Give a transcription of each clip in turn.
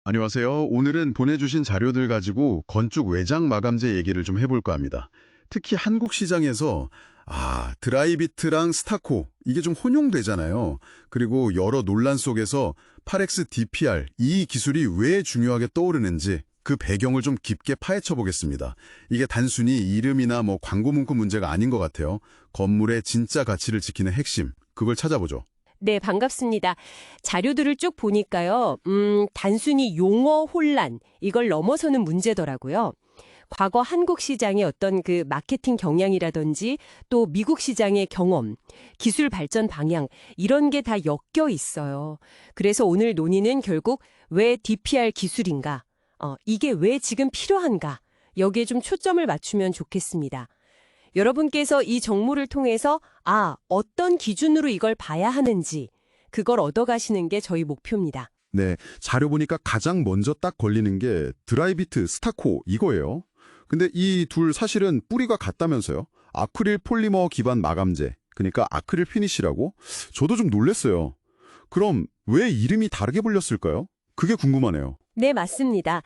안녕하세요. 오늘은 보내주신 자료들 가지고 건축 외장 마감재 얘기를 좀 해볼까 합니다. 특히 한국 시장에서 드라이비트랑 스타코 이게 좀 혼용되잖아요. 그리고 여러 논란 속에서 8X DPR 이 기술이 왜 중요하게 떠오르는지 그 배경을 좀 깊게 파헤쳐 보겠습니다. 이게 단순히 이름이나 광고 문구 문제가 아닌 것 같아요. 건물의 진짜 가치를 지키는 핵심, 그걸 찾아보죠. 네, 반갑습니다. 자료들을 쭉 보니까요, 단순히 용어 혼란, 이걸 넘어서는 문제더라고요. 과거 한국 시장의 어떤 그 마케팅 경향이라든지 또 미국 시장의 경험, 기술 발전 방향, 이런 게 다 엮여 있어요. 그래서 오늘 논의는 결국 왜 DPR 기술인가, 이게 왜 지금 필요한가, 여기에 좀 초점을 맞추면 좋겠습니다. 여러분께서 이 정보를 통해서 어떤 기준으로 이걸 봐야 하는지 그걸 얻어가시는 게 저희 목표입니다. 네, 자료 보니까 가장 먼저 딱 걸리는 게 드라이비트, 스타코 이거예요. 근데 이 둘 사실은 뿌리가 같다면서요. 아크릴 폴리머 기반 마감재, 그러니까 아크릴 피니시라고? 저도 좀 놀랐어요. 그럼 왜 이름이 다르게 불렸을까요? 그게 궁금하네요. 네, 맞습니다.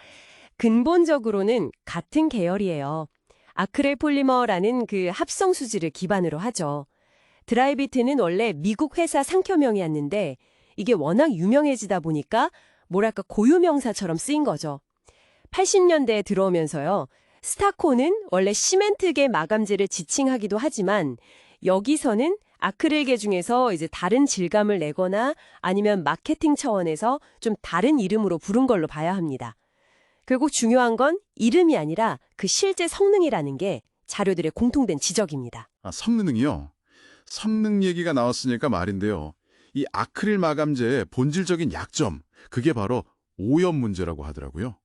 근본적으로는 같은 계열이에요. 아크릴 폴리머라는 그 합성 수지를 기반으로 하죠. 드라이비트는 원래 미국 회사 상표명이었는데 이게 워낙 유명해지다 보니까 뭐랄까 고유명사처럼 쓰인 거죠. 80년대에 들어오면서요. 스타코는 원래 시멘트계 마감재를 지칭하기도 하지만 여기서는 아크릴계 중에서 이제 다른 질감을 내거나 아니면 마케팅 차원에서 좀 다른 이름으로 부른 걸로 봐야 합니다. 결국 중요한 건 이름이 아니라 그 실제 성능이라는 게 자료들의 공통된 지적입니다. 성능이요? 성능 얘기가 나왔으니까 말인데요. 이 아크릴 마감재의 본질적인 약점, 그게 바로 오염 문제라고 하더라고요.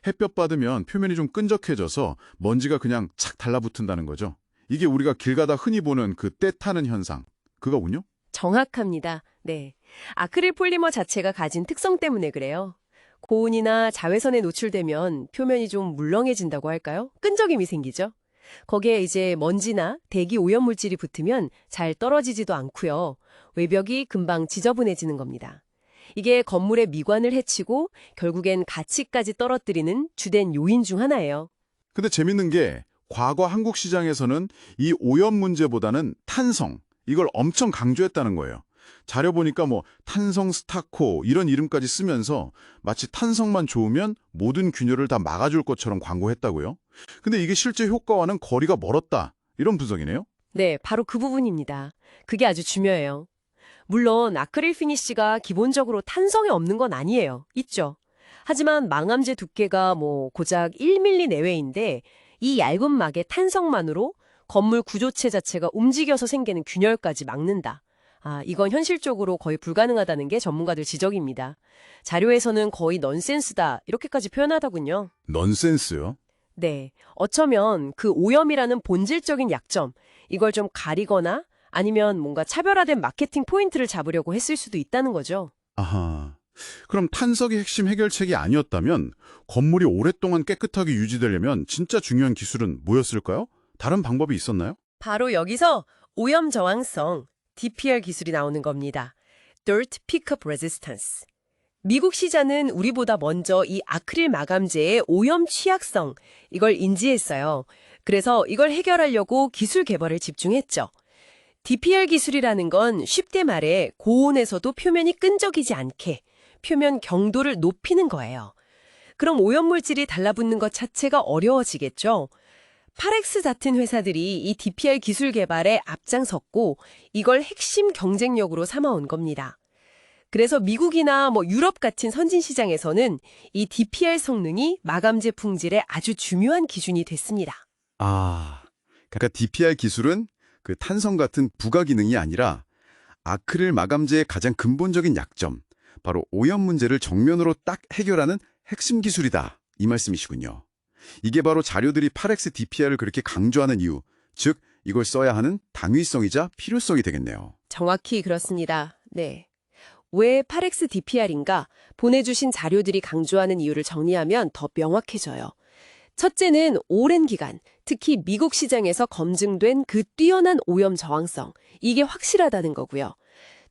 햇볕 받으면 표면이 좀 끈적해져서 먼지가 그냥 착 달라붙는다는 거죠. 이게 우리가 길 가다 흔히 보는 그 때 타는 현상, 그거군요? 정확합니다. 네. 아크릴 폴리머 자체가 가진 특성 때문에 그래요. 고온이나 자외선에 노출되면 표면이 좀 물렁해진다고 할까요? 끈적임이 생기죠. 거기에 이제 먼지나 대기 오염 물질이 붙으면 잘 떨어지지도 않고요. 외벽이 금방 지저분해지는 겁니다. 이게 건물의 미관을 해치고 결국엔 가치까지 떨어뜨리는 주된 요인 중 하나예요. 근데 재밌는 게 과거 한국 시장에서는 이 오염 문제보다는 탄성, 이걸 엄청 강조했다는 거예요. 자료 보니까 탄성 스타코 이런 이름까지 쓰면서 마치 탄성만 좋으면 모든 균열을 다 막아줄 것처럼 광고했다고요. 근데 이게 실제 효과와는 거리가 멀었다. 이런 분석이네요. 네, 바로 그 부분입니다. 그게 아주 중요해요. 물론 아크릴 피니쉬가 기본적으로 탄성이 없는 건 아니에요. 있죠. 하지만 망암재 두께가 고작 1mm 내외인데 이 얇은 막의 탄성만으로 건물 구조체 자체가 움직여서 생기는 균열까지 막는다. 이건 현실적으로 거의 불가능하다는 게 전문가들 지적입니다. 자료에서는 거의 넌센스다 이렇게까지 표현하더군요. 넌센스요? 네, 어쩌면 그 오염이라는 본질적인 약점, 이걸 좀 가리거나 아니면 뭔가 차별화된 마케팅 포인트를 잡으려고 했을 수도 있다는 거죠. 아하. 그럼 탄석이 핵심 해결책이 아니었다면 건물이 오랫동안 깨끗하게 유지되려면 진짜 중요한 기술은 뭐였을까요? 다른 방법이 있었나요? 바로 여기서 오염 저항성, DPR 기술이 나오는 겁니다. Dirt Pickup Resistance. 미국 시장은 우리보다 먼저 이 아크릴 마감재의 오염 취약성, 이걸 인지했어요. 그래서 이걸 해결하려고 기술 개발에 집중했죠. DPR 기술이라는 건 쉽게 말해 고온에서도 표면이 끈적이지 않게 표면 경도를 높이는 거예요. 그럼 오염물질이 달라붙는 것 자체가 어려워지겠죠. 파렉스 같은 회사들이 이 DPR 기술 개발에 앞장섰고 이걸 핵심 경쟁력으로 삼아온 겁니다. 그래서 미국이나 유럽 같은 선진 시장에서는 이 DPR 성능이 마감재 품질의 아주 중요한 기준이 됐습니다. 그러니까 DPR 기술은 그 탄성 같은 부가 기능이 아니라 아크릴 마감재의 가장 근본적인 약점, 바로 오염 문제를 정면으로 딱 해결하는 핵심 기술이다. 이 말씀이시군요. 이게 바로 자료들이 8X DPR을 그렇게 강조하는 이유, 즉 이걸 써야 하는 당위성이자 필요성이 되겠네요. 정확히 그렇습니다. 네. 왜 8X DPR인가? 보내주신 자료들이 강조하는 이유를 정리하면 더 명확해져요. 첫째는 오랜 기간, 특히 미국 시장에서 검증된 그 뛰어난 오염 저항성, 이게 확실하다는 거고요.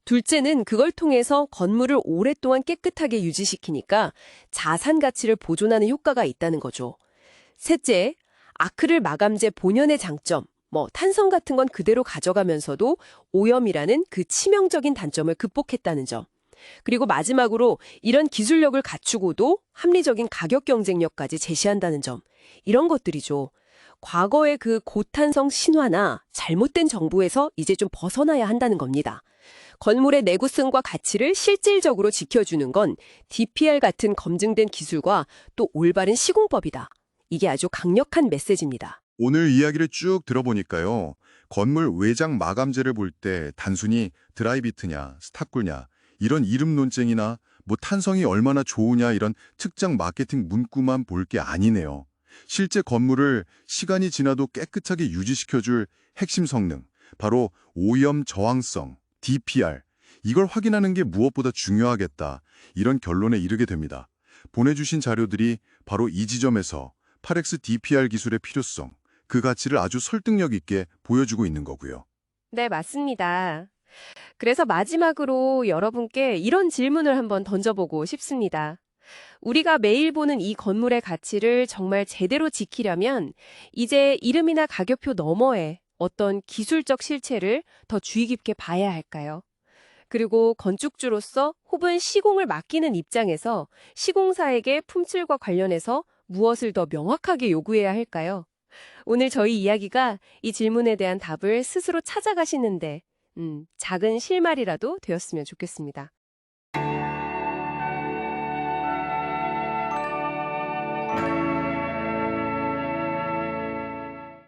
둘째는 그걸 통해서 건물을 오랫동안 깨끗하게 유지시키니까 자산 가치를 보존하는 효과가 있다는 거죠. 셋째, 아크릴 마감재 본연의 장점, 탄성 같은 건 그대로 가져가면서도 오염이라는 그 치명적인 단점을 극복했다는 점. 그리고 마지막으로 이런 기술력을 갖추고도 합리적인 가격 경쟁력까지 제시한다는 점. 이런 것들이죠. 과거의 그 고탄성 신화나 잘못된 정보에서 이제 좀 벗어나야 한다는 겁니다. 건물의 내구성과 가치를 실질적으로 지켜주는 건 DPR 같은 검증된 기술과 또 올바른 시공법이다. 이게 아주 강력한 메시지입니다. 오늘 이야기를 쭉 들어보니까요. 건물 외장 마감재를 볼 때 단순히 드라이비트냐, 스타쿨냐 이런 이름 논쟁이나 탄성이 얼마나 좋으냐 이런 특정 마케팅 문구만 볼 게 아니네요. 실제 건물을 시간이 지나도 깨끗하게 유지시켜줄 핵심 성능, 바로 오염 저항성, DPR. 이걸 확인하는 게 무엇보다 중요하겠다. 이런 결론에 이르게 됩니다. 보내주신 자료들이 바로 이 지점에서 8X DPR 기술의 필요성, 그 가치를 아주 설득력 있게 보여주고 있는 거고요. 네, 맞습니다. 그래서 마지막으로 여러분께 이런 질문을 한번 던져보고 싶습니다. 우리가 매일 보는 이 건물의 가치를 정말 제대로 지키려면 이제 이름이나 가격표 너머에 어떤 기술적 실체를 더 주의 깊게 봐야 할까요? 그리고 건축주로서 혹은 시공을 맡기는 입장에서 시공사에게 품질과 관련해서 무엇을 더 명확하게 요구해야 할까요? 오늘 저희 이야기가 이 질문에 대한 답을 스스로 찾아가시는데 작은 실마리라도 되었으면 좋겠습니다.